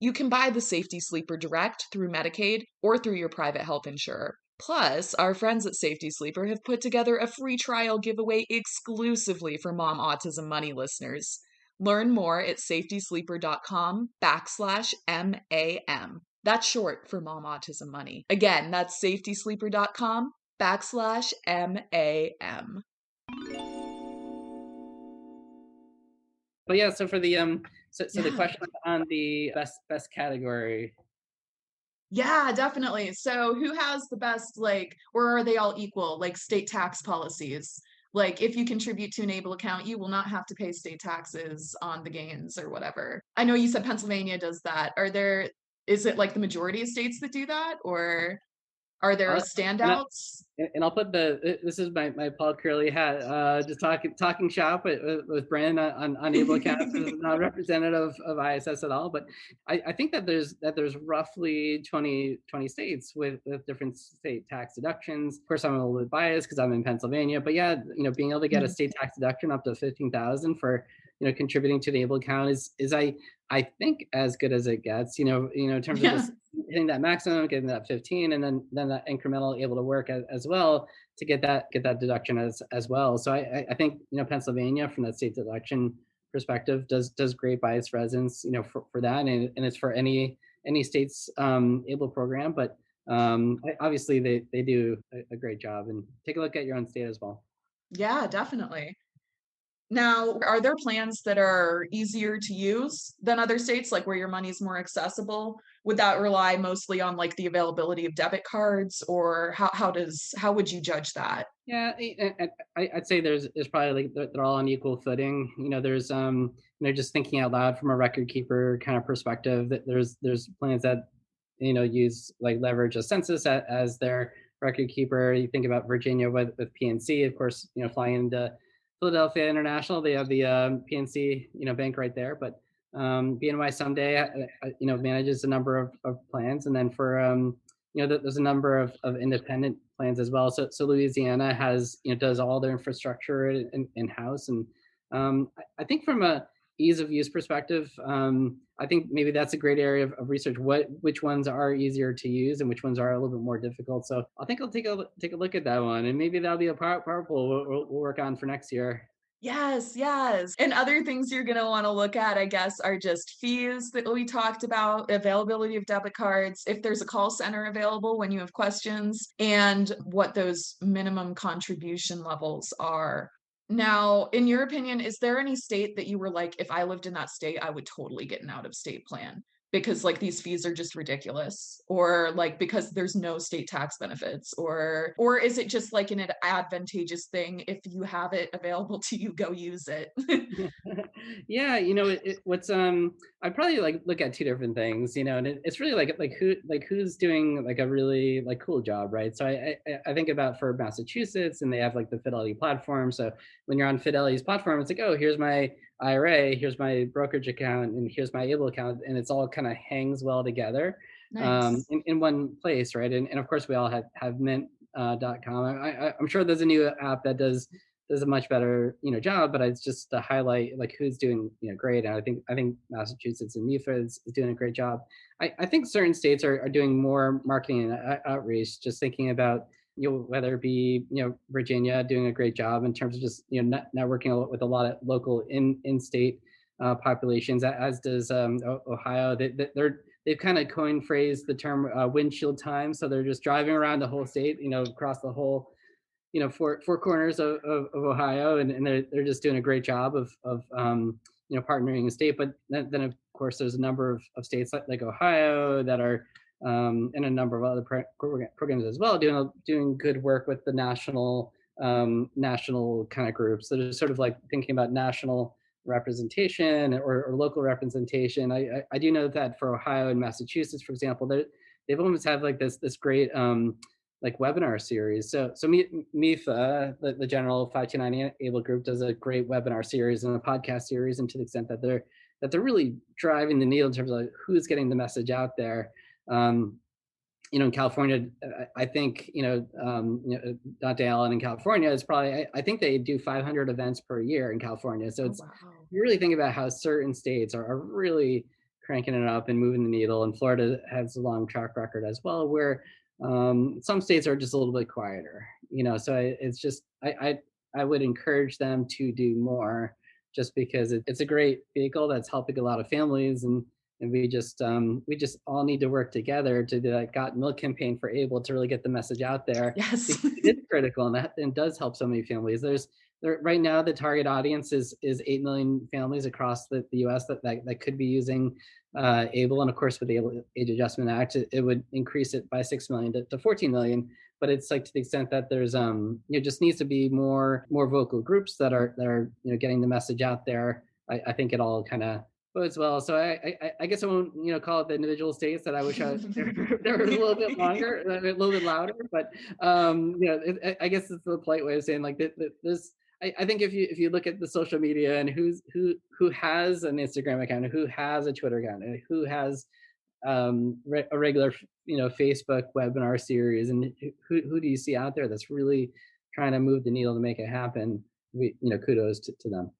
You can buy the Safety Sleeper direct through Medicaid or through your private health insurer. Plus, our friends at Safety Sleeper have put together a free trial giveaway exclusively for Mom Autism Money listeners. Learn more at safetysleeper.com/MAM. That's short for Mom Autism Money. Again, that's safetysleeper.com/MAM.
But yeah, so for the so the
Yeah.
question on the best category.
Yeah, definitely. So who has the best, like, or are they all equal, like state tax policies? Like if you contribute to an ABLE account, you will not have to pay state taxes on the gains or whatever. I know you said Pennsylvania does that. Is it like the majority of states that do that, or Are there
Uh, and I,
standouts?
and I'll put this is my Paul Curley hat, just talking shop with Brynne on Able Accounts. This is not representative of ISS at all, but I think that there's roughly 20 states with different state tax deductions. Of course, I'm a little bit biased because I'm in Pennsylvania, but yeah, being able to get a state tax deduction up to 15,000 for contributing to the Able account is I think as good as it gets. In terms of
Yeah.
just hitting that maximum, getting that 15, and then that incremental able to work as well to get that deduction as well. So I think Pennsylvania from that state deduction perspective does great by its residents for that, and it's for any state's able program. But obviously they do a great job, and take a look at your own state as well.
Yeah, definitely. Now, are there plans that are easier to use than other states, like where your money's more accessible? Would that rely mostly on like the availability of debit cards, or how would you judge that?
Yeah, I'd say there's probably like they're all on equal footing. There's just thinking out loud from a record keeper kind of perspective, that there's plans that use like leverage a census as their record keeper. You think about Virginia with PNC, of course, flying into Philadelphia International, they have the PNC bank right there. But BNY someday manages a number of plans, and then for there's a number of independent plans as well. So Louisiana has does all their infrastructure in house, and I think from a ease of use perspective, I think maybe that's a great area of research. Which ones are easier to use and which ones are a little bit more difficult. So I think I'll take a look at that one, and maybe that'll be a powerful we'll work on for next year.
Yes, yes. And other things you're going to want to look at, I guess, are just fees that we talked about, availability of debit cards, if there's a call center available when you have questions, and what those minimum contribution levels are. Now, in your opinion, is there any state that you were like, if I lived in that state, I would totally get an out of state plan? Because like these fees are just ridiculous, or like because there's no state tax benefits, or is it just like an advantageous thing, if you have it available to you, go use it?
Yeah, what's I probably like look at two different things, and it's really who's doing like a really like cool job, right? So I think about for Massachusetts, and they have like the Fidelity platform. So when you're on Fidelity's platform, it's like, oh, here's my IRA, here's my brokerage account, and here's my Able account, and it's all kind of hangs well together
Nice.
in one place, right? And of course we all have mint.com. I'm sure there's a new app that does a much better job, but it's just to highlight like who's doing great. And I think Massachusetts and MIFA is doing a great job. I think certain states are doing more marketing and outreach, just thinking about whether it be Virginia doing a great job in terms of just networking with a lot of local in-state populations, as does Ohio. They've kind of coined phrase the term windshield time, so they're just driving around the whole state, across the whole four corners of Ohio, and they're just doing a great job of partnering in state. But then of course there's a number of states like Ohio that are and a number of other programs as well, doing good work with the national kind of groups that are sort of like thinking about national representation or local representation. I do know that for Ohio and Massachusetts, for example, they've almost had like this great like webinar series. So MIFA, the General 529 Able Group, does a great webinar series and a podcast series, and to the extent that they're really driving the needle in terms of like who's getting the message out there. In California, I think Dante Allen in California is probably, I think they do 500 events per year in California. So it's you really think about how certain states are really cranking it up and moving the needle, and Florida has a long track record as well, where some states are just a little bit quieter, so it's just I would encourage them to do more, just because it's a great vehicle that's helping a lot of families, and we just all need to work together to do that Got Milk campaign for Able to really get the message out there.
Yes.
It's critical, and that does help so many families. There right now the target audience is 8 million families across the US that could be using Able, and of course with the Age Adjustment Act it would increase it by 6 million to 14 million. But it's like, to the extent that there's just needs to be more vocal groups that are getting the message out there. I think it all kind of as well. So I guess I won't, call it the individual states that I wish they were a little bit longer, a little bit louder. But I guess it's the polite way of saying like this. I think if you look at the social media and who has an Instagram account, who has a Twitter account, and who has a regular Facebook webinar series, and who do you see out there that's really trying to move the needle to make it happen? Kudos to them.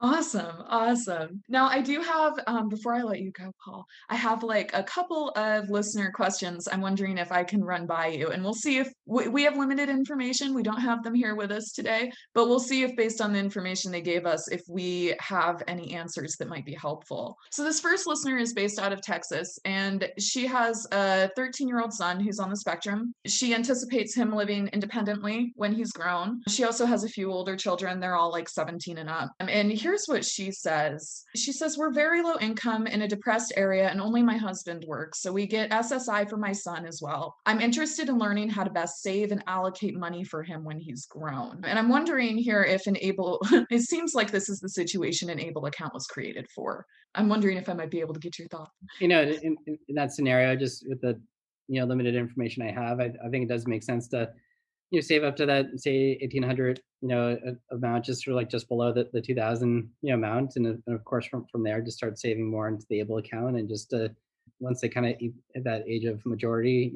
Awesome. Awesome. Now, I do have, before I let you go, Paul, I have like a couple of listener questions I'm wondering if I can run by you. And we'll see if we have limited information. We don't have them here with us today, but we'll see if based on the information they gave us, if we have any answers that might be helpful. So this first listener is based out of Texas, and she has a 13-year-old son who's on the spectrum. She anticipates him living independently when he's grown. She also has a few older children. They're all like 17 and up. And here's what she says. She says, we're very low income in a depressed area and only my husband works. So we get SSI for my son as well. I'm interested in learning how to best save and allocate money for him when he's grown. And I'm wondering here if an Able, it seems like this is the situation an Able account was created for. I'm wondering if I might be able to get your thoughts.
In that scenario, just with the limited information I have, I think it does make sense to save up to that, say 1,800 amount, just for just below the 2,000 amount, and of course from there just start saving more into the Able account, and just once they kind of at that age of majority,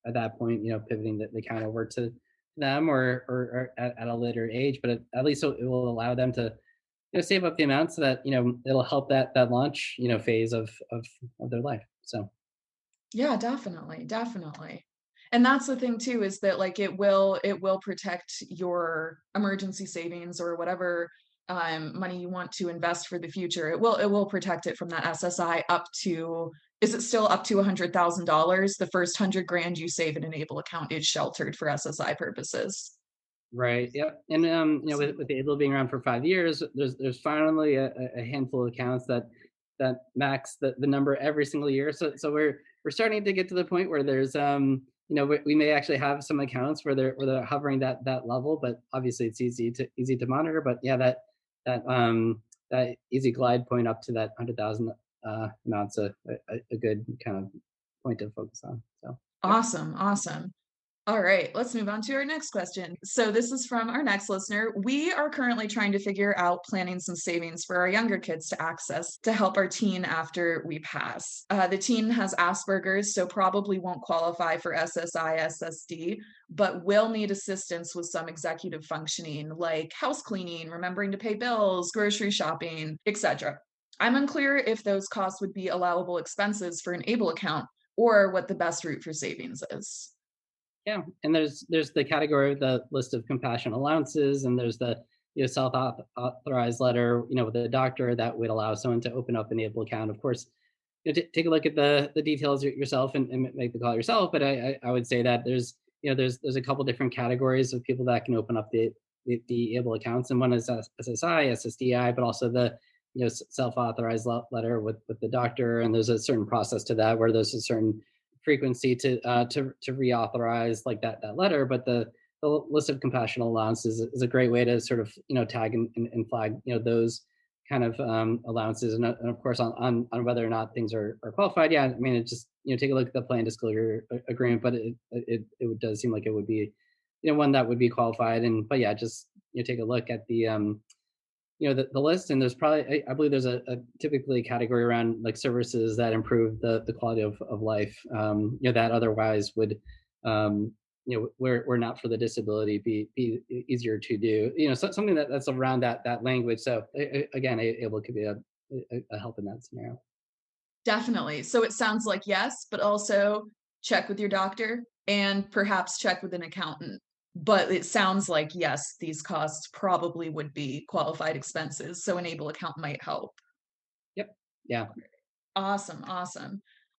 at that point pivoting the account over to them, or at a later age, but at least it will allow them to save up the amount so that it'll help that launch phase of their life. So
yeah, definitely. And that's the thing too, is that like it will protect your emergency savings or whatever money you want to invest for the future. It will protect it from that SSI up to, is it still up to $100,000? The first 100 grand you save in an Able account is sheltered for SSI purposes.
Right. Yep. And with the Able being around for 5 years, there's finally a handful of accounts that max the number every single year. So we're starting to get to the point where there's we may actually have some accounts where they're hovering that level, but obviously it's easy to monitor. But yeah, that easy glide point up to that 100,000 amount's a good kind of point to focus on. So
Awesome. All right, let's move on to our next question. So this is from our next listener. We are currently trying to figure out planning some savings for our younger kids to access to help our teen after we pass. The teen has Asperger's, so probably won't qualify for SSI, SSD, but will need assistance with some executive functioning like house cleaning, remembering to pay bills, grocery shopping, etc. I'm unclear if those costs would be allowable expenses for an Able account or what the best route for savings is.
Yeah, and there's the category of the list of compassion allowances, and there's the self-authorized letter, with the doctor that would allow someone to open up an Able account. Of course, take a look at the details yourself and make the call yourself. But I would say that there's a couple different categories of people that can open up the Able accounts, and one is SSI, SSDI, but also the self-authorized letter with the doctor, and there's a certain process to that where there's a certain frequency to reauthorize like that letter. But the list of compassionate allowances is a great way to sort of tag and flag those kind of allowances, and of course on whether or not things are qualified. Yeah, I mean, it just take a look at the plan disclosure agreement, but it does seem like it would be one that would be qualified. And but yeah, just take a look at the the list, and there's probably, I believe there's a typically a category around like services that improve the quality of life, that otherwise would, were not for the disability be easier to do, so something that's around that language. So again, Able could be a help in that scenario.
Definitely. So it sounds like yes, but also check with your doctor and perhaps check with an accountant. But it sounds like, yes, these costs probably would be qualified expenses. So an Able account might help.
Yep. Yeah.
Awesome.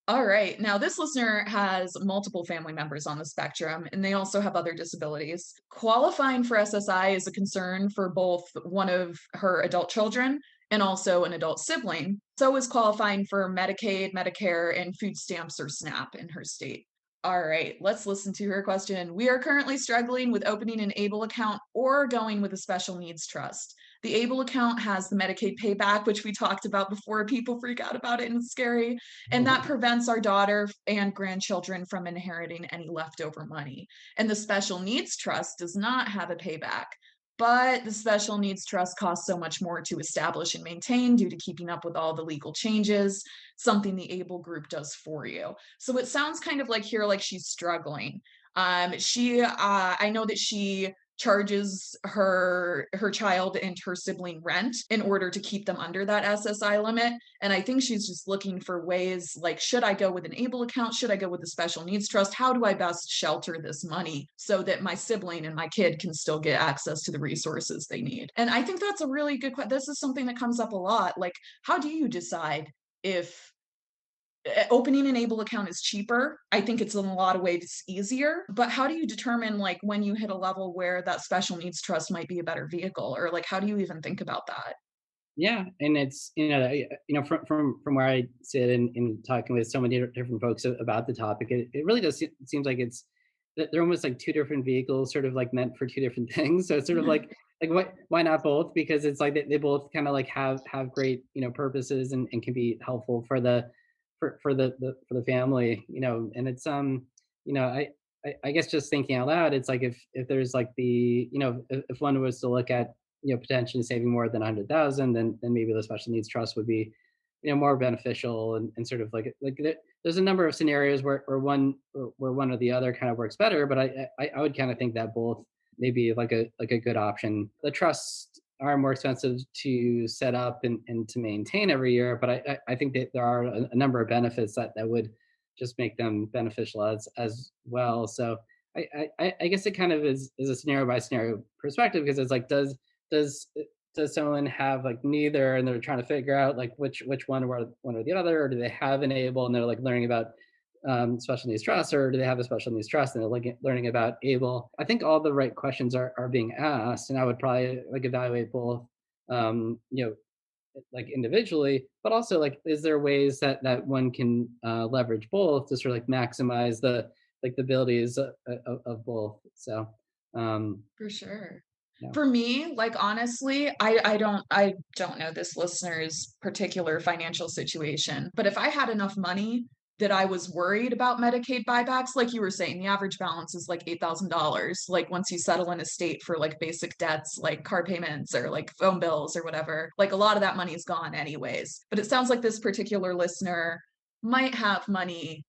All right. Now, this listener has multiple family members on the spectrum, and they also have other disabilities. Qualifying for SSI is a concern for both one of her adult children and also an adult sibling. So is qualifying for Medicaid, Medicare, and food stamps or SNAP in her state. All right, let's listen to her question. We are currently struggling with opening an Able account or going with a special needs trust. The ABLE account has the Medicaid payback, which we talked about before. People freak out about it and it's scary. And that prevents our daughter and grandchildren from inheriting any leftover money. And the special needs trust does not have a payback. But the special needs trust costs so much more to establish and maintain due to keeping up with all the legal changes, something the ABLE group does for you. So it sounds kind of like here, like she's struggling. I know that she charges her child and her sibling rent in order to keep them under that SSI limit. And I think she's just looking for ways like, should I go with an ABLE account? Should I go with the special needs trust? How do I best shelter this money so that my sibling and my kid can still get access to the resources they need? And I think that's a really good question. This is something that comes up a lot. Like, how do you decide if opening an ABLE account is cheaper? I think it's in a lot of ways easier, but how do you determine like when you hit a level where that special needs trust might be a better vehicle, or like how do you even think about that?
Yeah, and it's from where I sit and talking with so many different folks about the topic, it really does seems like it's that they're almost like two different vehicles, sort of like meant for two different things. So it's sort of like why not both? Because it's like they both kind of like have great purposes and can be helpful for the for the family, and it's I guess just thinking out loud, it's like if there's like the if one was to look at potentially saving more than 100,000, then maybe the special needs trust would be more beneficial, and sort of like there's a number of scenarios where one or the other kind of works better, but I would kind of think that both maybe like a good option. The trusts are more expensive to set up and to maintain every year, but I think that there are a number of benefits that would just make them beneficial as well. So I guess it kind of is a scenario by scenario perspective, because it's like does someone have like neither and they're trying to figure out like which one or the other, or do they have an ABLE and they're like learning about special needs trust, or do they have a special needs trust and they're like learning about ABLE? I think all the right questions are being asked, and I would probably like evaluate both, like individually, but also like, is there ways that one can leverage both to sort of like maximize the abilities of both? So
For sure.
yeah.
For me, like honestly, I don't know this listener's particular financial situation, but if I had enough money that I was worried about Medicaid buybacks, like you were saying, the average balance is like $8,000. Like once you settle in a state for like basic debts, like car payments or like phone bills or whatever, like a lot of that money is gone anyways. But it sounds like this particular listener might have money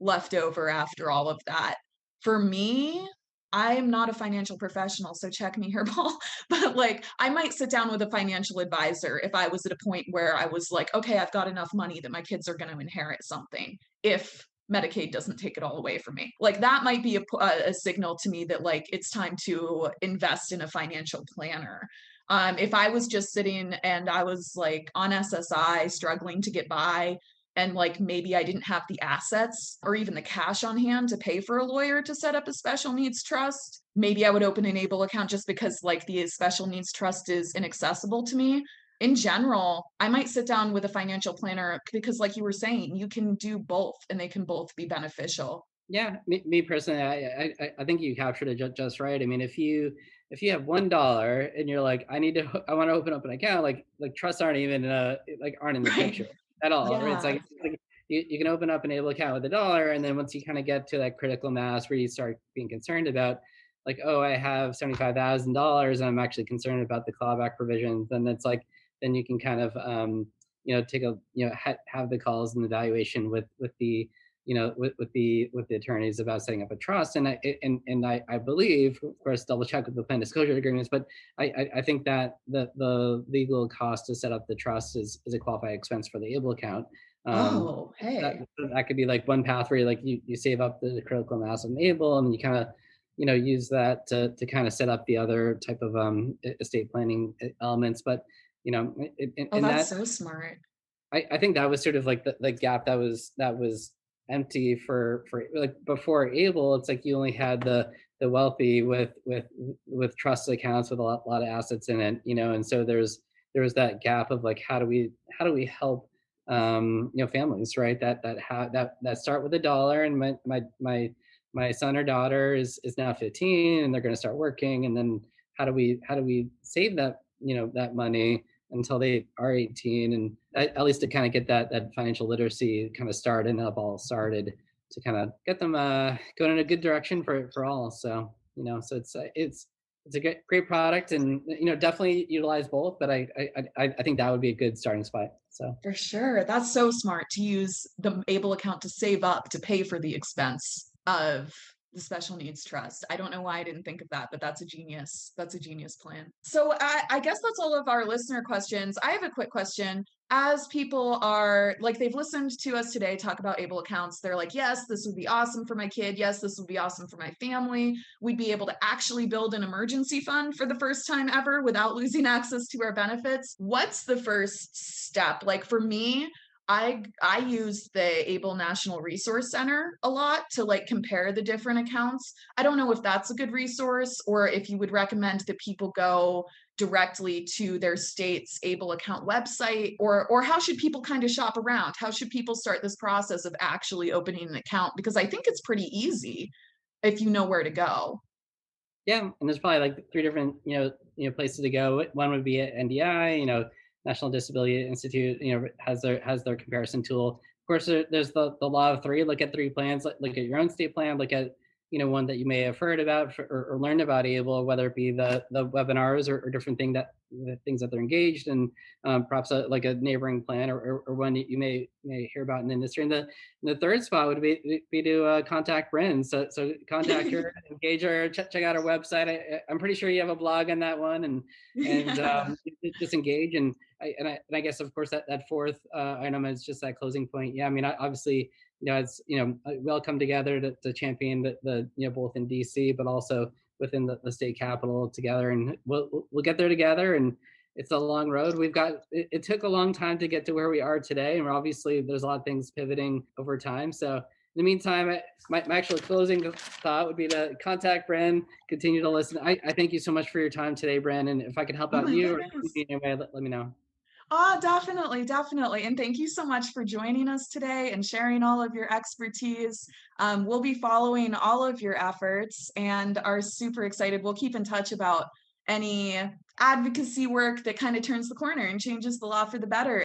left over after all of that. For me, I'm not a financial professional, so check me here, Paul. But like, I might sit down with a financial advisor if I was at a point where I was like, okay, I've got enough money that my kids are going to inherit something if Medicaid doesn't take it all away from me. Like, that might be a signal to me that like it's time to invest in a financial planner. If I was just sitting and I was like on SSI struggling to get by, and like maybe I didn't have the assets or even the cash on hand to pay for a lawyer to set up a special needs trust, maybe I would open an ABLE account just because like the special needs trust is inaccessible to me. In general, I might sit down with a financial planner because like you were saying, you can do both and they can both be beneficial.
Yeah, me personally, I think you captured it just right. I mean, if you have $1 and you're like, I want to open up an account, like trusts aren't even aren't in the
Right.
picture at all. Right? It's
Yeah.
like you can open up an ABLE account with $1, and then once you kind of get to that critical mass where you start being concerned about like, oh, I have $75,000 and I'm actually concerned about the clawback provisions, then it's like then you can kind of take a have the calls and the evaluation with the with the attorneys about setting up a trust. And I believe, of course, double check with the plan disclosure agreements, but I think that the legal cost to set up the trust is a qualified expense for the ABLE account.
Oh, hey.
That could be like one path where you save up the critical mass on ABLE, and you kind of use that to kind of set up the other type of estate planning elements. But
Oh,
in
that's
that,
so smart.
I think that was sort of like the gap that was empty for like before ABLE. It's like you only had the wealthy with trust accounts with a lot of assets in it, and so there was that gap of like, how do we help families, right, that start with $1, and my son or daughter is now 15 and they're going to start working, and then how do we save that money until they are 18, and at least to kind of get that financial literacy kind of started and up all started to kind of get them going in a good direction for all. So so it's a great product, and definitely utilize both. But I think that would be a good starting spot. So
For sure. That's so smart to use the Able account to save up to pay for the expense of the special needs trust. I don't know why I didn't think of that, but that's a genius plan. So I guess that's all of our listener questions. I have a quick question. As people are like, they've listened to us today talk about Able accounts, they're like, yes, this would be awesome for my kid. Yes, this would be awesome for my family. We'd be able to actually build an emergency fund for the first time ever without losing access to our benefits. What's the first step? Like for me, I use the Able National Resource Center a lot to like compare the different accounts. I don't know if that's a good resource, or if you would recommend that people go directly to their state's Able account website, or how should people kind of shop around? How should people start this process of actually opening an account? Because I think it's pretty easy if you know where to go.
yeah, and there's probably like three different places to go. One would be at NDI, National Disability Institute, has their comparison tool. Of course, there's the law of three. Look at three plans. Look at your own state plan. Look at one that you may have heard about or learned about Able, whether it be the webinars or different things that they're engaged in, perhaps like a neighboring plan or one you may hear about in the industry. And the third spot would be to contact Brynne. So contact her, engage her, check out her website. I'm pretty sure you have a blog on that one, and
Yeah.
just engage. And I guess of course that fourth item is just that closing point. Yeah, I mean obviously it's we all come together to champion the both in DC but also within the state capital together, and we'll get there together. And it's a long road. It took a long time to get to where we are today, and obviously there's a lot of things pivoting over time. So in the meantime, my actual closing thought would be to contact Brynne, continue to listen. I thank you so much for your time today, Brynne, and if I could help
Oh
out
my
you or
goodness.
in any way, let me know.
Oh, definitely, definitely. And thank you so much for joining us today and sharing all of your expertise. We'll be following all of your efforts and are super excited. We'll keep in touch about any advocacy work that kind of turns the corner and changes the law for the better.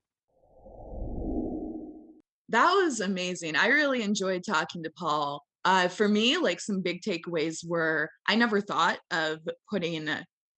That was amazing. I really enjoyed talking to Paul. For me, like some big takeaways were I never thought of putting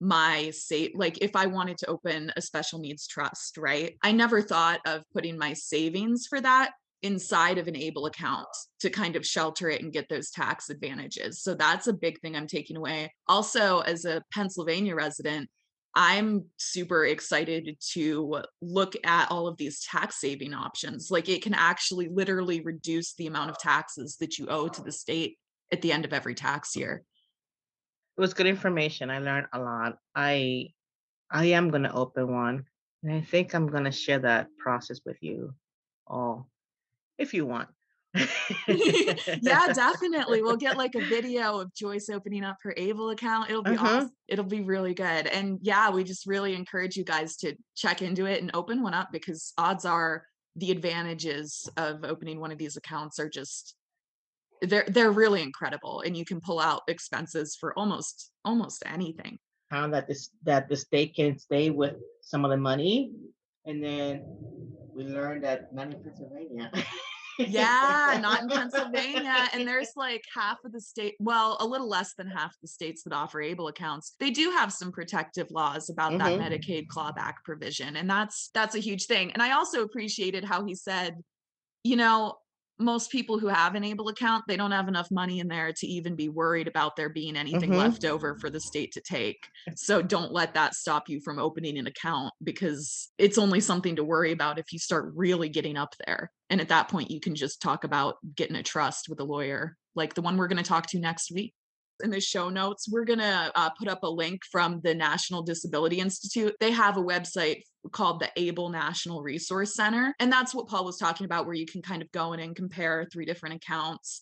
my like if I wanted to open a special needs trust, right? I never thought of putting my savings for that inside of an Able account to kind of shelter it and get those tax advantages. So that's a big thing I'm taking away. Also, as a Pennsylvania resident, I'm super excited to look at all of these tax saving options. Like it can actually literally reduce the amount of taxes that you owe to the state at the end of every tax year.
It was good information. I learned a lot. I am gonna open one, and I think I'm gonna share that process with you all if you want.
Yeah, definitely. We'll get like a video of Joyce opening up her Able account. It'll be awesome. It'll be really good. And yeah, we just really encourage you guys to check into it and open one up, because odds are the advantages of opening one of these accounts are just they're really incredible, and you can pull out expenses for almost anything.
Found that the state can stay with some of the money, and then we learned that not in Pennsylvania.
Yeah, not in Pennsylvania. And there's like half of the state, well, a little less than half the states that offer Able accounts. They do have some protective laws about that Medicaid clawback provision. And that's a huge thing. And I also appreciated how he said, most people who have an Able account, they don't have enough money in there to even be worried about there being anything left over for the state to take. So don't let that stop you from opening an account, because it's only something to worry about if you start really getting up there. And at that point, you can just talk about getting a trust with a lawyer, like the one we're going to talk to next week. In the show notes, we're going to put up a link from the National Disability Institute. They have a website called the Able National Resource Center. And that's what Paul was talking about, where you can kind of go in and compare 3 different accounts.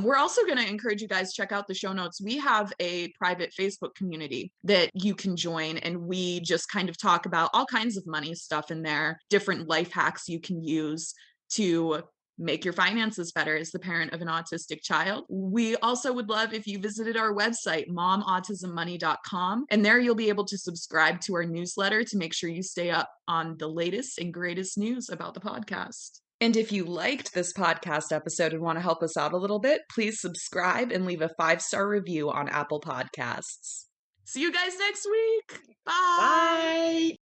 We're also going to encourage you guys to check out the show notes. We have a private Facebook community that you can join, and we just kind of talk about all kinds of money stuff in there, different life hacks you can use to make your finances better as the parent of an autistic child. We also would love if you visited our website, momautismmoney.com, and there you'll be able to subscribe to our newsletter to make sure you stay up on the latest and greatest news about the podcast. And if you liked this podcast episode and want to help us out a little bit, please subscribe and leave a 5-star review on Apple Podcasts. See you guys next week. Bye.
Bye.